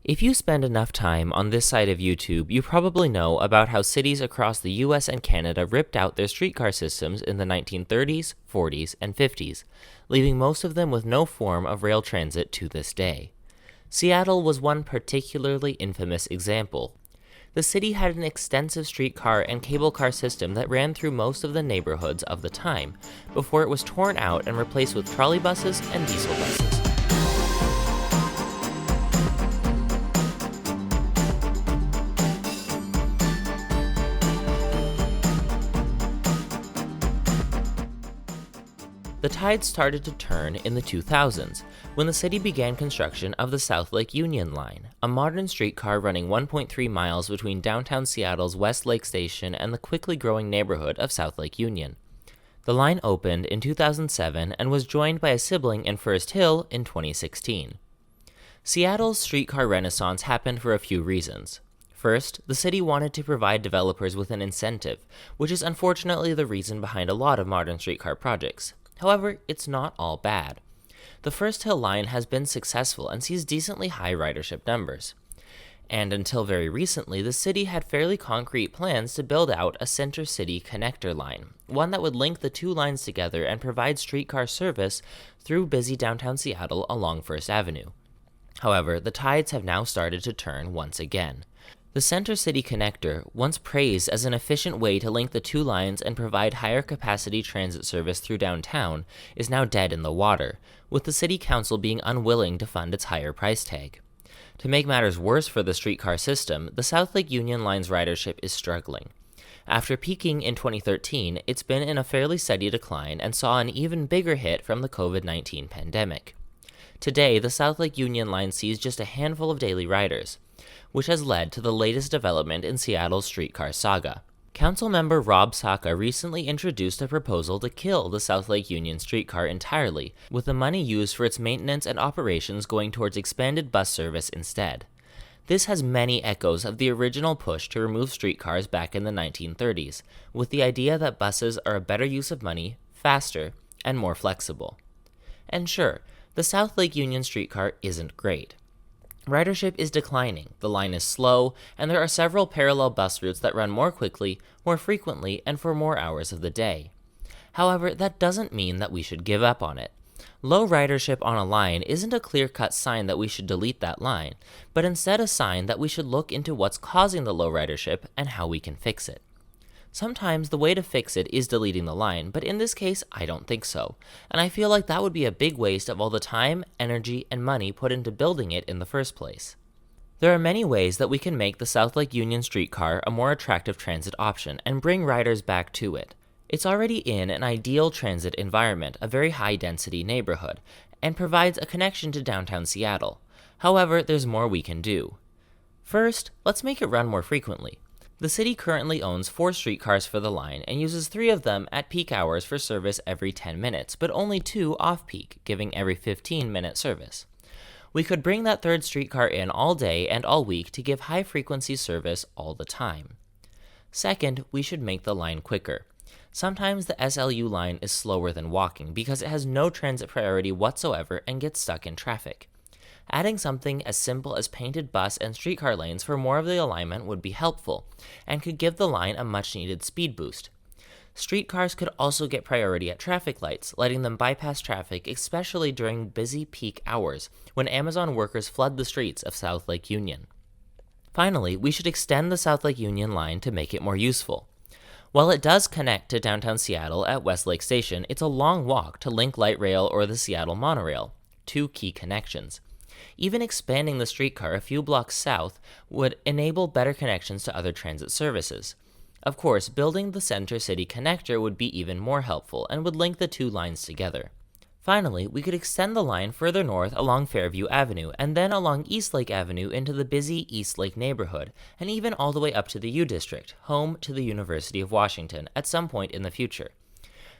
If you spend enough time on this side of YouTube, you probably know about how cities across the US and Canada ripped out their streetcar systems in the 1930s, 40s, and 50s, leaving most of them with no form of rail transit to this day. Seattle was one particularly infamous example. The city had an extensive streetcar and cable car system that ran through most of the neighborhoods of the time, before it was torn out and replaced with trolley buses and diesel buses. The tide started to turn in the 2000s, when the city began construction of the South Lake Union Line, a modern streetcar running 1.3 miles between downtown Seattle's West Lake Station and the quickly growing neighborhood of South Lake Union. The line opened in 2007 and was joined by a sibling in First Hill in 2016. Seattle's streetcar renaissance happened for a few reasons. First, the city wanted to provide developers with an incentive, which is unfortunately the reason behind a lot of modern streetcar projects. However, it's not all bad. The First Hill Line has been successful and sees decently high ridership numbers. And until very recently, the city had fairly concrete plans to build out a Center City Connector line, one that would link the two lines together and provide streetcar service through busy downtown Seattle along First Avenue. However, the tides have now started to turn once again. The Center City Connector, once praised as an efficient way to link the two lines and provide higher capacity transit service through downtown, is now dead in the water, with the City Council being unwilling to fund its higher price tag. To make matters worse for the streetcar system, the South Lake Union Line's ridership is struggling. After peaking in 2013, it's been in a fairly steady decline and saw an even bigger hit from the COVID-19 pandemic. Today, the South Lake Union Line sees just a handful of daily riders, which has led to the latest development in Seattle's streetcar saga. Councilmember Rob Saka recently introduced a proposal to kill the South Lake Union streetcar entirely, with the money used for its maintenance and operations going towards expanded bus service instead. This has many echoes of the original push to remove streetcars back in the 1930s, with the idea that buses are a better use of money, faster, and more flexible. And sure, the South Lake Union streetcar isn't great. Ridership is declining, the line is slow, and there are several parallel bus routes that run more quickly, more frequently, and for more hours of the day. However, that doesn't mean that we should give up on it. Low ridership on a line isn't a clear-cut sign that we should delete that line, but instead a sign that we should look into what's causing the low ridership and how we can fix it. Sometimes the way to fix it is deleting the line, but in this case, I don't think so, and I feel like that would be a big waste of all the time, energy, and money put into building it in the first place. There are many ways that we can make the South Lake Union streetcar a more attractive transit option and bring riders back to it. It's already in an ideal transit environment, a very high-density neighborhood, and provides a connection to downtown Seattle. However, there's more we can do. First, let's make it run more frequently. The city currently owns 4 streetcars for the line and uses 3 of them at peak hours for service every 10 minutes, but only 2 off-peak, giving every 15-minute service. We could bring that third streetcar in all day and all week to give high-frequency service all the time. Second, we should make the line quicker. Sometimes the SLU line is slower than walking because it has no transit priority whatsoever and gets stuck in traffic. Adding something as simple as painted bus and streetcar lanes for more of the alignment would be helpful, and could give the line a much-needed speed boost. Streetcars could also get priority at traffic lights, letting them bypass traffic, especially during busy peak hours, when Amazon workers flood the streets of South Lake Union. Finally, we should extend the South Lake Union line to make it more useful. While it does connect to downtown Seattle at West Lake Station, it's a long walk to Link Light Rail or the Seattle Monorail, 2 key connections. Even expanding the streetcar a few blocks south would enable better connections to other transit services. Of course, building the Center City Connector would be even more helpful and would link the two lines together. Finally, we could extend the line further north along Fairview Avenue and then along East Lake Avenue into the busy East Lake neighborhood, and even all the way up to the U District, home to the University of Washington, at some point in the future.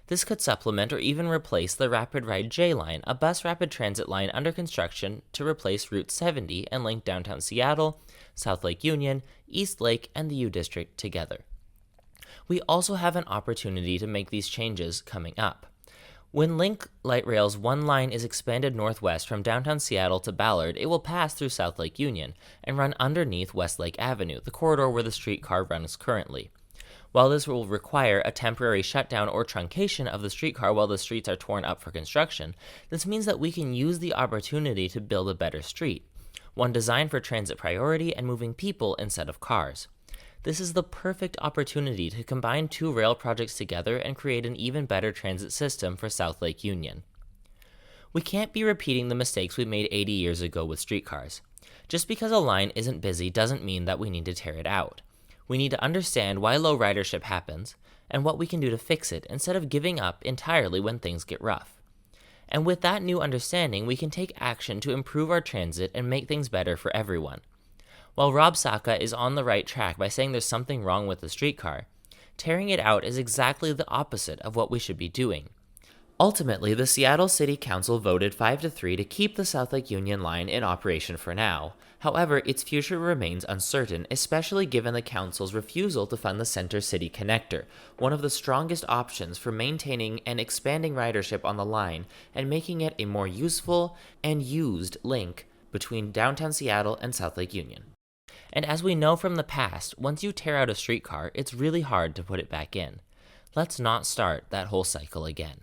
This could supplement or even replace the Rapid Ride J Line, a bus rapid transit line under construction to replace Route 70 and link downtown Seattle, South Lake Union, East Lake, and the U District together. We also have an opportunity to make these changes coming up. When Link Light Rail's one line is expanded northwest from downtown Seattle to Ballard, it will pass through South Lake Union and run underneath Westlake Avenue, the corridor where the streetcar runs currently. While this will require a temporary shutdown or truncation of the streetcar while the streets are torn up for construction, this means that we can use the opportunity to build a better street, one designed for transit priority and moving people instead of cars. This is the perfect opportunity to combine two rail projects together and create an even better transit system for South Lake Union. We can't be repeating the mistakes we made 80 years ago with streetcars. Just because a line isn't busy doesn't mean that we need to tear it out. We need to understand why low ridership happens and what we can do to fix it instead of giving up entirely when things get rough. And with that new understanding, we can take action to improve our transit and make things better for everyone. While Rob Saka is on the right track by saying there's something wrong with the streetcar, tearing it out is exactly the opposite of what we should be doing. Ultimately, the Seattle City Council voted 5-3 to keep the South Lake Union Line in operation for now. However, its future remains uncertain, especially given the council's refusal to fund the Center City Connector, one of the strongest options for maintaining and expanding ridership on the line and making it a more useful and used link between downtown Seattle and South Lake Union. And as we know from the past, once you tear out a streetcar, it's really hard to put it back in. Let's not start that whole cycle again.